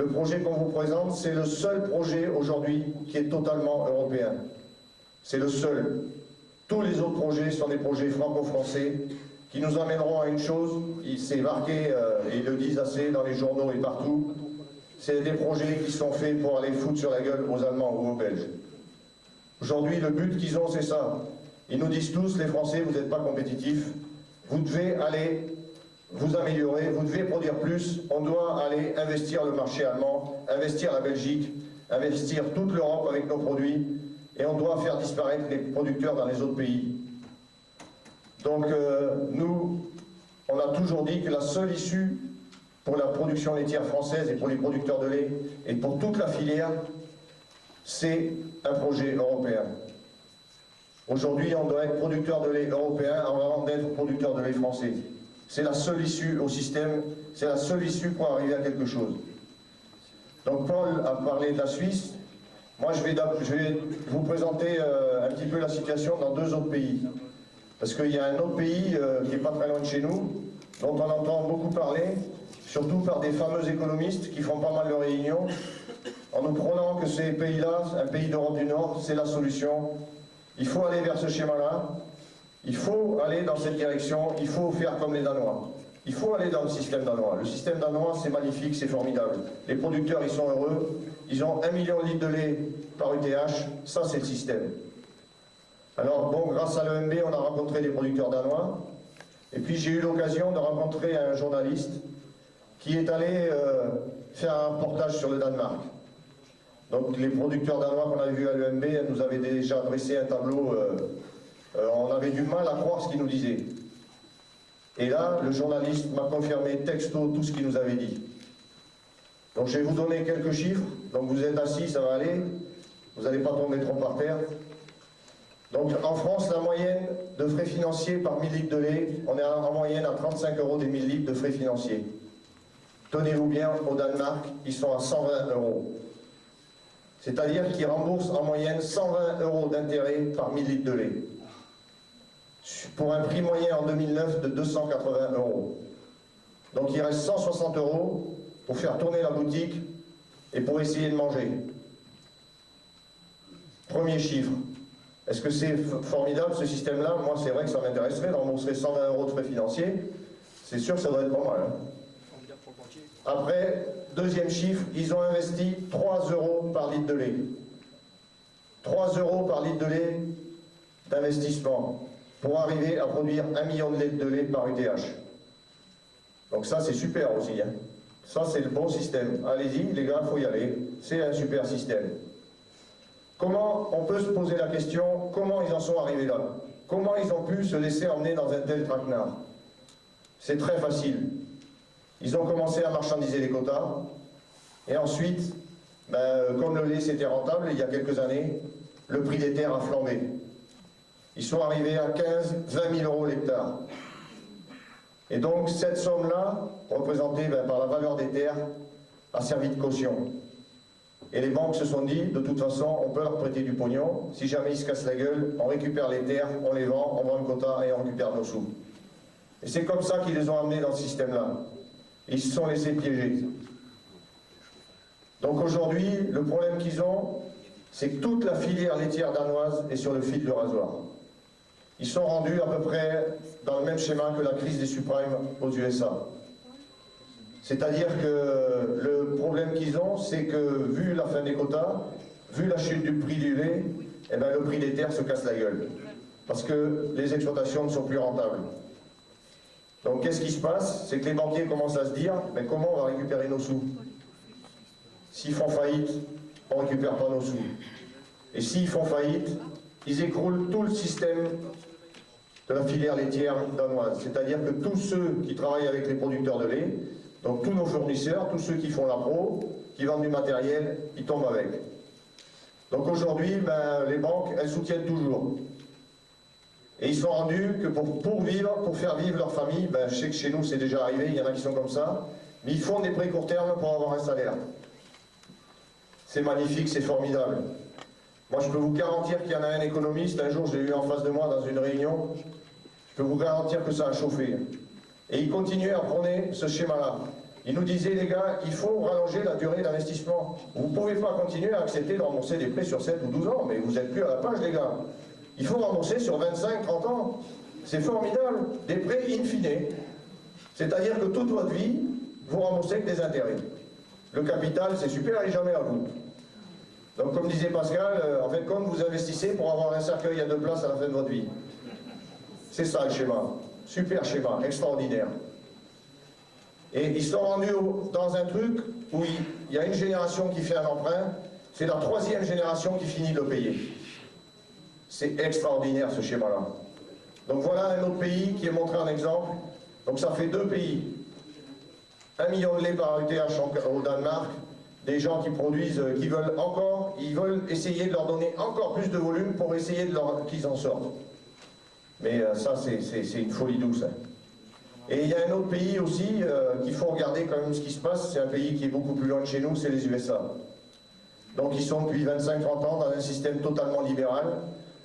le projet qu'on vous présente, c'est le seul projet aujourd'hui qui est totalement européen. C'est le seul. Tous les autres projets sont des projets franco-français qui nous amèneront à une chose, c'est marqué, et ils le disent assez dans les journaux et partout, c'est des projets qui sont faits pour aller foutre sur la gueule aux Allemands ou aux Belges. Aujourd'hui, le but qu'ils ont, c'est ça. Ils nous disent tous, les Français, vous n'êtes pas compétitifs, vous devez aller vous améliorer, vous devez produire plus, on doit aller investir le marché allemand, investir la Belgique, investir toute l'Europe avec nos produits, et on doit faire disparaître les producteurs dans les autres pays. Donc nous, on a toujours dit que la seule issue pour la production laitière française et pour les producteurs de lait, et pour toute la filière, c'est un projet européen. Aujourd'hui, on doit être producteur de lait européen avant d'être producteur de lait français. C'est la seule issue au système, c'est la seule issue pour arriver à quelque chose. Donc Paul a parlé de la Suisse. Moi, je vais vous présenter un petit peu la situation dans deux autres pays. Parce qu'il y a un autre pays qui n'est pas très loin de chez nous, dont on entend beaucoup parler, surtout par des fameux économistes qui font pas mal de réunions, en nous prônant que ces pays-là, un pays d'Europe du Nord, c'est la solution. Il faut aller vers ce schéma-là. Il faut aller dans cette direction, il faut faire comme les Danois. Il faut aller dans le système danois. Le système danois, c'est magnifique, c'est formidable. Les producteurs, ils sont heureux. Ils ont 1 million de litres de lait par UTH. Ça, c'est le système. Alors, bon, grâce à l'EMB, on a rencontré des producteurs danois. Et puis, j'ai eu l'occasion de rencontrer un journaliste qui est allé faire un reportage sur le Danemark. Donc, les producteurs danois qu'on avait vus à l'EMB nous avaient déjà dressé un tableau... on avait du mal à croire ce qu'il nous disait. Et là, le journaliste m'a confirmé texto tout ce qu'il nous avait dit. Donc je vais vous donner quelques chiffres. Donc vous êtes assis, ça va aller. Vous n'allez pas tomber trop par terre. Donc en France, la moyenne de frais financiers par 1000 litres de lait, on est en moyenne à 35 € des 1000 litres de frais financiers. Tenez-vous bien, au Danemark, ils sont à 120 €. C'est-à-dire qu'ils remboursent en moyenne 120 € d'intérêt par 1000 litres de lait. Pour un prix moyen en 2009 de 280 €. Donc il reste 160 € pour faire tourner la boutique et pour essayer de manger. Premier chiffre. Est-ce que c'est formidable ce système-là? Moi c'est vrai que ça m'intéresserait de rembourser 120 € de frais financiers. C'est sûr que ça doit être pas mal. Hein. Après, deuxième chiffre, ils ont investi 3 € par litre de lait. 3 € par litre de lait d'investissement pour arriver à produire 1 million de litres de lait par UTH. Donc ça, c'est super aussi. Hein. Ça, c'est le bon système. Allez-y, les gars, il faut y aller. C'est un super système. Comment on peut se poser la question, comment ils en sont arrivés là? Comment ils ont pu se laisser emmener dans un tel traquenard? C'est très facile. Ils ont commencé à marchandiser les quotas, et ensuite, comme le lait c'était rentable, il y a quelques années, le prix des terres a flambé. Ils sont arrivés à 15-20 000 € l'hectare. Et donc cette somme-là, représentée par la valeur des terres, a servi de caution. Et les banques se sont dit, de toute façon, on peut leur prêter du pognon, si jamais ils se cassent la gueule, on récupère les terres, on les vend, on vend le quota et on récupère nos sous. Et c'est comme ça qu'ils les ont amenés dans ce système-là. Ils se sont laissés piéger. Donc aujourd'hui, le problème qu'ils ont, c'est que toute la filière laitière danoise est sur le fil du rasoir. Ils sont rendus à peu près dans le même schéma que la crise des subprimes aux USA. C'est-à-dire que le problème qu'ils ont, c'est que vu la fin des quotas, vu la chute du prix du lait, eh ben, le prix des terres se casse la gueule. Parce que les exploitations ne sont plus rentables. Donc qu'est-ce qui se passe? C'est que les banquiers commencent à se dire, mais comment on va récupérer nos sous? S'ils font faillite, on ne récupère pas nos sous. Et s'ils font faillite, ils écroulent tout le système de la filière laitière danoise. C'est-à-dire que tous ceux qui travaillent avec les producteurs de lait, donc tous nos fournisseurs, tous ceux qui font la pro, qui vendent du matériel, ils tombent avec. Donc aujourd'hui, les banques, elles soutiennent toujours. Et ils sont rendus que pour vivre, pour faire vivre leur famille, je sais que chez nous c'est déjà arrivé, il y en a qui sont comme ça, mais ils font des prêts court terme pour avoir un salaire. C'est magnifique, c'est formidable. Moi je peux vous garantir qu'il y en a un économiste, un jour je l'ai eu en face de moi dans une réunion, je peux vous garantir que ça a chauffé. Et il continuait à prôner ce schéma-là. il nous disait, les gars, il faut rallonger la durée d'investissement. Vous ne pouvez pas continuer à accepter de rembourser des prêts sur 7 ou 12 ans, mais vous n'êtes plus à la page, les gars. Il faut rembourser sur 25, 30 ans. C'est formidable, des prêts in fine. C'est-à-dire que toute votre vie, vous remboursez que des intérêts. Le capital, c'est super, il n'est jamais à vous. Donc comme disait Pascal, en fait, comme vous investissez pour avoir un cercueil à 2 places à la fin de votre vie. C'est ça le schéma. Super schéma, extraordinaire. Et ils sont rendus dans un truc où il y a une génération qui fait un emprunt, c'est la 3e génération qui finit de le payer. C'est extraordinaire ce schéma-là. Donc voilà un autre pays qui est montré en exemple. Donc ça fait 2 pays. 1 million de lait par ETH au Danemark, des gens qui produisent, qui veulent encore, ils veulent essayer de leur donner encore plus de volume pour essayer qu'ils en sortent. Mais ça, c'est une folie douce. Hein. Et il y a un autre pays aussi qu'il faut regarder quand même ce qui se passe, c'est un pays qui est beaucoup plus loin de chez nous, c'est les USA. Donc ils sont depuis 25-30 ans dans un système totalement libéral,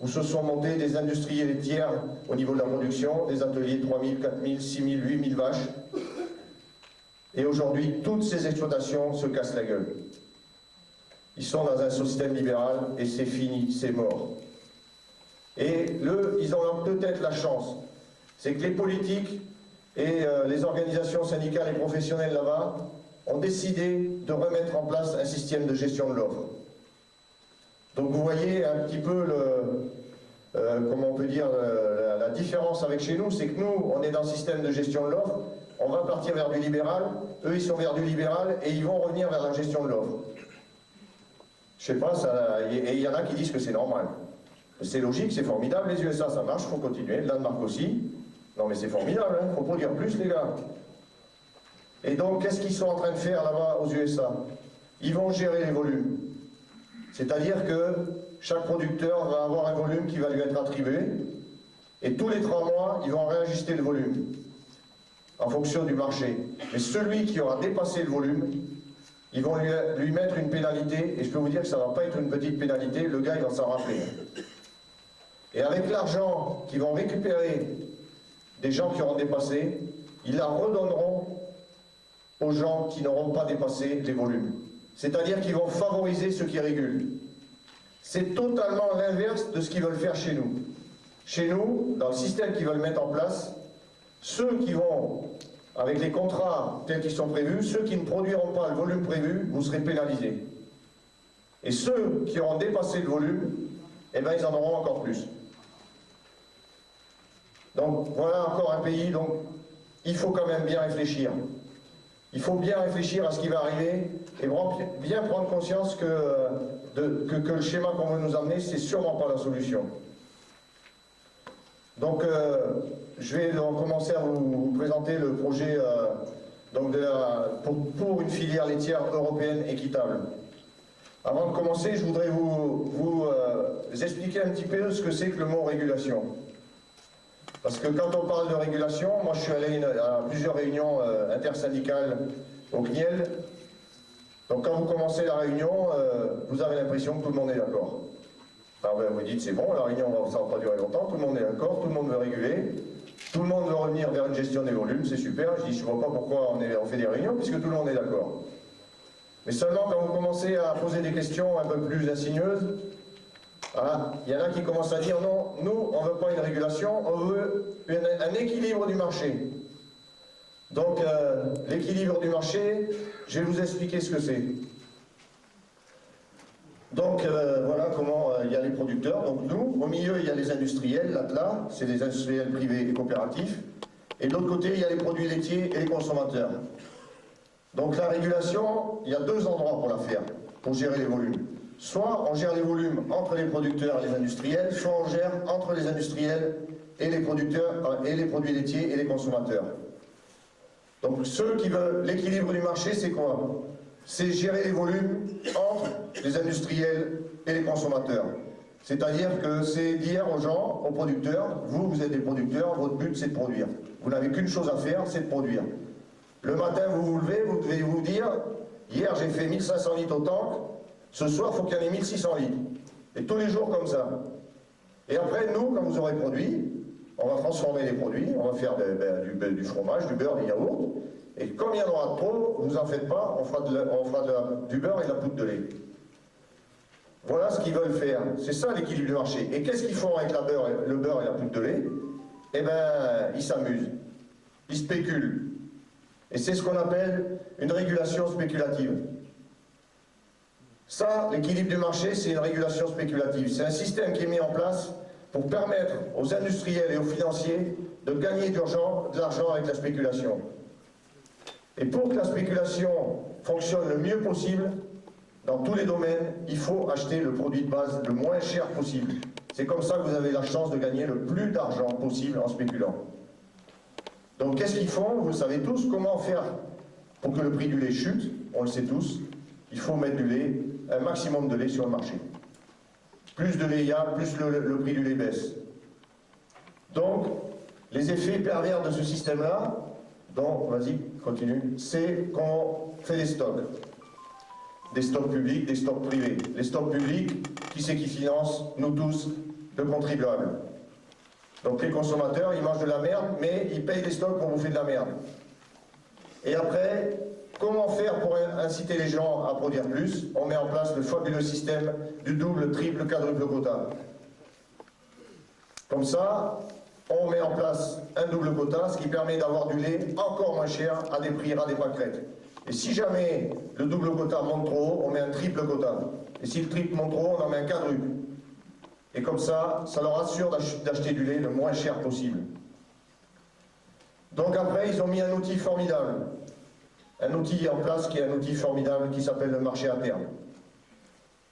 où se sont montés des industries laitières au niveau de la production, des ateliers de 3000, 4000, 6000, 8000 vaches. Et aujourd'hui, toutes ces exploitations se cassent la gueule. Ils sont dans un système libéral et c'est fini, c'est mort. Et ils ont peut-être la chance, c'est que les politiques et les organisations syndicales et professionnelles là-bas ont décidé de remettre en place un système de gestion de l'offre. Donc vous voyez un petit peu comment on peut dire, la différence avec chez nous, c'est que nous, on est dans le système de gestion de l'offre, on va partir vers du libéral, eux ils sont vers du libéral et ils vont revenir vers la gestion de l'offre. Je sais pas, et il y en a qui disent que c'est normal. C'est logique, c'est formidable, les USA ça marche, il faut continuer, le Danemark aussi. Non mais c'est formidable, il faut produire plus les gars. Et donc qu'est-ce qu'ils sont en train de faire là-bas aux USA? Ils vont gérer les volumes. C'est-à-dire que chaque producteur va avoir un volume qui va lui être attribué, et tous les 3 mois, ils vont réajuster le volume, en fonction du marché. Mais celui qui aura dépassé le volume, ils vont lui mettre une pénalité, et je peux vous dire que ça ne va pas être une petite pénalité, le gars il va s'en rappeler. Et avec l'argent qu'ils vont récupérer des gens qui auront dépassé, ils la redonneront aux gens qui n'auront pas dépassé les volumes. C'est-à-dire qu'ils vont favoriser ceux qui régulent. C'est totalement l'inverse de ce qu'ils veulent faire chez nous. Chez nous, dans le système qu'ils veulent mettre en place, ceux qui vont, avec les contrats tels qu'ils sont prévus, ceux qui ne produiront pas le volume prévu, vous serez pénalisés. Et ceux qui auront dépassé le volume, eh bien ils en auront encore plus. Donc voilà encore un pays, donc il faut quand même bien réfléchir. Il faut bien réfléchir à ce qui va arriver et bien prendre conscience que le schéma qu'on veut nous amener, c'est sûrement pas la solution. Donc je vais donc commencer à vous présenter le projet pour une filière laitière européenne équitable. Avant de commencer, je voudrais vous expliquer un petit peu ce que c'est que le mot régulation. Parce que quand on parle de régulation, moi je suis allé à plusieurs réunions intersyndicales au CNIEL. Donc quand vous commencez la réunion, vous avez l'impression que tout le monde est d'accord. Alors vous dites c'est bon, la réunion ça ne va pas durer longtemps, tout le monde est d'accord, tout le monde veut réguler, tout le monde veut revenir vers une gestion des volumes, c'est super. Je dis je ne vois pas pourquoi on fait des réunions puisque tout le monde est d'accord. Mais seulement quand vous commencez à poser des questions un peu plus insinueuses, il y en a qui commencent à dire non, nous on ne veut pas une régulation, on veut un équilibre du marché. Donc l'équilibre du marché, je vais vous expliquer ce que c'est. Donc voilà comment il y a les producteurs. Donc nous, au milieu il y a les industriels, l'ATLA, c'est des industriels privés et coopératifs. Et de l'autre côté il y a les produits laitiers et les consommateurs. Donc la régulation, il y a 2 endroits pour la faire, pour gérer les volumes. Soit on gère les volumes entre les producteurs et les industriels, soit on gère entre les industriels et les producteurs et les produits laitiers et les consommateurs. Donc ceux qui veulent l'équilibre du marché, c'est quoi? C'est gérer les volumes entre les industriels et les consommateurs. C'est-à-dire que c'est dire aux gens, aux producteurs, vous êtes des producteurs, votre but c'est de produire. Vous n'avez qu'une chose à faire, c'est de produire. Le matin vous vous levez, vous devez vous dire, hier j'ai fait 1500 litres au tank, ce soir, il faut qu'il y en ait 1600 litres. Et tous les jours comme ça. Et après, nous, quand vous aurez produit, on va transformer les produits, on va faire du fromage, du beurre, du yaourt. Et comme il y en aura trop, vous en faites pas, on fera du beurre et de la poudre de lait. Voilà ce qu'ils veulent faire. C'est ça l'équilibre du marché. Et qu'est-ce qu'ils font avec le beurre et la poudre de lait? Eh bien, ils s'amusent. Ils spéculent. Et c'est ce qu'on appelle une régulation spéculative. Ça, l'équilibre du marché, c'est une régulation spéculative. C'est un système qui est mis en place pour permettre aux industriels et aux financiers de gagner de l'argent avec la spéculation. Et pour que la spéculation fonctionne le mieux possible, dans tous les domaines, il faut acheter le produit de base le moins cher possible. C'est comme ça que vous avez la chance de gagner le plus d'argent possible en spéculant. Donc qu'est-ce qu'ils font? Vous le savez tous, comment faire pour que le prix du lait chute? On le sait tous, il faut mettre du lait, un maximum de lait sur le marché. Plus de lait il y a, plus le prix du lait baisse. Donc, les effets pervers de ce système-là, donc, vas-y, continue, c'est qu'on fait des stocks. Des stocks publics, des stocks privés. Les stocks publics, qui c'est qui finance? Nous tous, le contribuable. Donc les consommateurs, ils mangent de la merde, mais ils payent des stocks pour bouffer de la merde. Et après, comment faire pour inciter les gens à produire plus? On met en place le fabuleux système du double, triple, quadruple quota. Comme ça, on met en place un double quota, ce qui permet d'avoir du lait encore moins cher à des prix ras des pâquerettes. Et si jamais le double quota monte trop haut, on met un triple quota. Et si le triple monte trop haut, on en met un quadruple. Et comme ça, ça leur assure d'acheter du lait le moins cher possible. Donc après, ils ont mis un outil formidable. Un outil en place qui est un outil formidable qui s'appelle le marché à terme.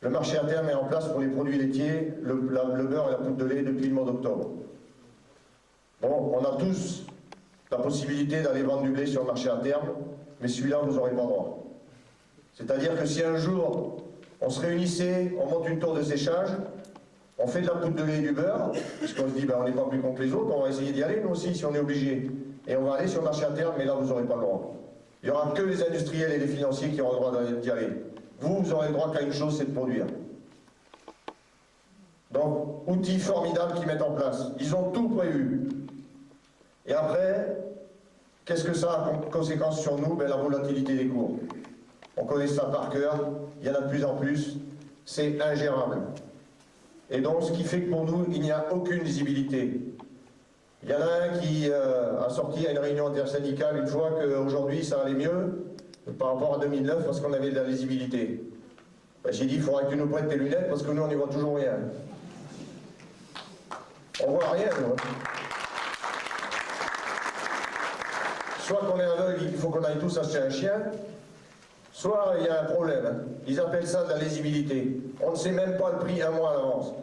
Le marché à terme est en place pour les produits laitiers, le beurre et la poudre de lait depuis le mois d'octobre. Bon, on a tous la possibilité d'aller vendre du lait sur le marché à terme, mais celui-là, vous n'aurez pas droit. C'est-à-dire que si un jour, on se réunissait, on monte une tour de séchage, on fait de la poudre de lait et du beurre, puisqu'on se dit, ben, on n'est pas plus con que les autres, on va essayer d'y aller, nous aussi, si on est obligé. Et on va aller sur le marché à terme, mais là, vous n'aurez pas le droit. Il n'y aura que les industriels et les financiers qui auront le droit d'y aller. Vous aurez le droit qu'à une chose, c'est de produire. Donc, outils formidables qu'ils mettent en place. Ils ont tout prévu. Et après, qu'est-ce que ça a comme conséquence sur nous? Ben, la volatilité des cours. On connaît ça par cœur, il y en a de plus en plus, c'est ingérable. Et donc, ce qui fait que pour nous, il n'y a aucune visibilité. Il y en a un qui a sorti à une réunion intersyndicale une fois qu'aujourd'hui ça allait mieux par rapport à 2009 parce qu'on avait de la lisibilité. Ben, j'ai dit, il faudra que tu nous prêtes tes lunettes parce que nous, on n'y voit toujours rien. On voit rien, nous. Soit qu'on est aveugle, il faut qu'on aille tous acheter un chien, soit il y a un problème. Ils appellent ça de la lisibilité. On ne sait même pas le prix un mois à l'avance.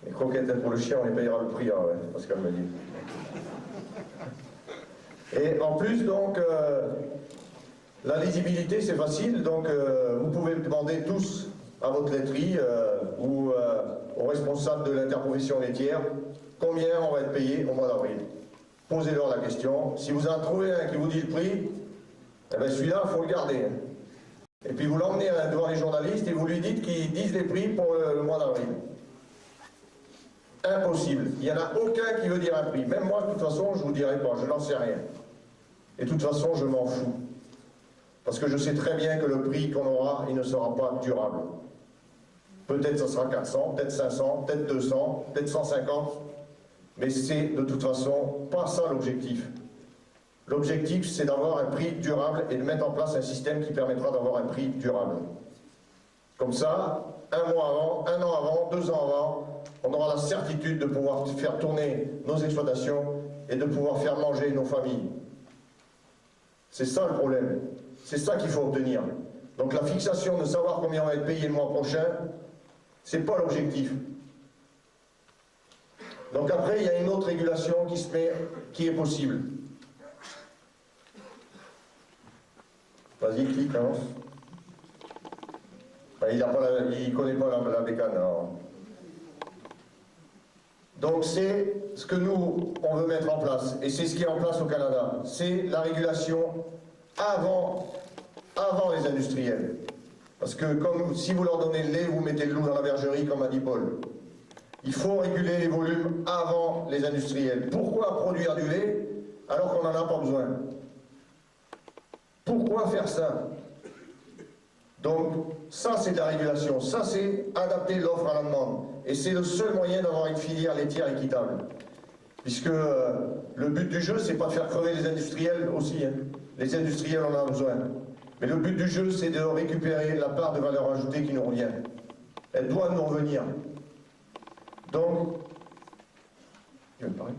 Les croquettes pour le chien, on les payera le prix, hein, ouais, parce qu'elle me dit. Et en plus, donc, la lisibilité, c'est facile. Donc, vous pouvez demander tous à votre laiterie ou aux responsables de l'interprofession laitière combien on va être payé au mois d'avril. Posez-leur la question. Si vous en trouvez un qui vous dit le prix, eh bien celui-là, il faut le garder. Et puis vous l'emmenez devant les journalistes et vous lui dites qu'ils disent les prix pour le mois d'avril. Impossible. Il n'y en a aucun qui veut dire un prix. Même moi, de toute façon, je ne vous dirai pas. Je n'en sais rien. Et de toute façon, je m'en fous. Parce que je sais très bien que le prix qu'on aura, il ne sera pas durable. Peut-être ça sera 400, peut-être 500, peut-être 200, peut-être 150. Mais c'est de toute façon pas ça l'objectif. L'objectif, c'est d'avoir un prix durable et de mettre en place un système qui permettra d'avoir un prix durable. Comme ça, un mois avant, un an avant, 2 ans avant, on aura la certitude de pouvoir faire tourner nos exploitations et de pouvoir faire manger nos familles. C'est ça le problème. C'est ça qu'il faut obtenir. Donc la fixation de savoir combien on va être payé le mois prochain, c'est pas l'objectif. Donc après, il y a une autre régulation qui est possible. Vas-y, clique, lance. Enfin, il ne connaît pas la bécane. Alors. Donc c'est ce que nous, on veut mettre en place. Et c'est ce qui est en place au Canada. C'est la régulation avant les industriels. Parce que si vous leur donnez le lait, vous mettez le loup dans la bergerie, comme a dit Paul. Il faut réguler les volumes avant les industriels. Pourquoi produire du lait alors qu'on n'en a pas besoin? Pourquoi faire ça? Donc, ça c'est de la régulation, ça c'est adapter l'offre à la demande. Et c'est le seul moyen d'avoir une filière laitière équitable. Puisque le but du jeu, c'est pas de faire crever les industriels aussi. Hein. Les industriels en ont besoin. Mais le but du jeu, c'est de récupérer la part de valeur ajoutée qui nous revient. Elle doit nous revenir. Donc, tu veux me parler ?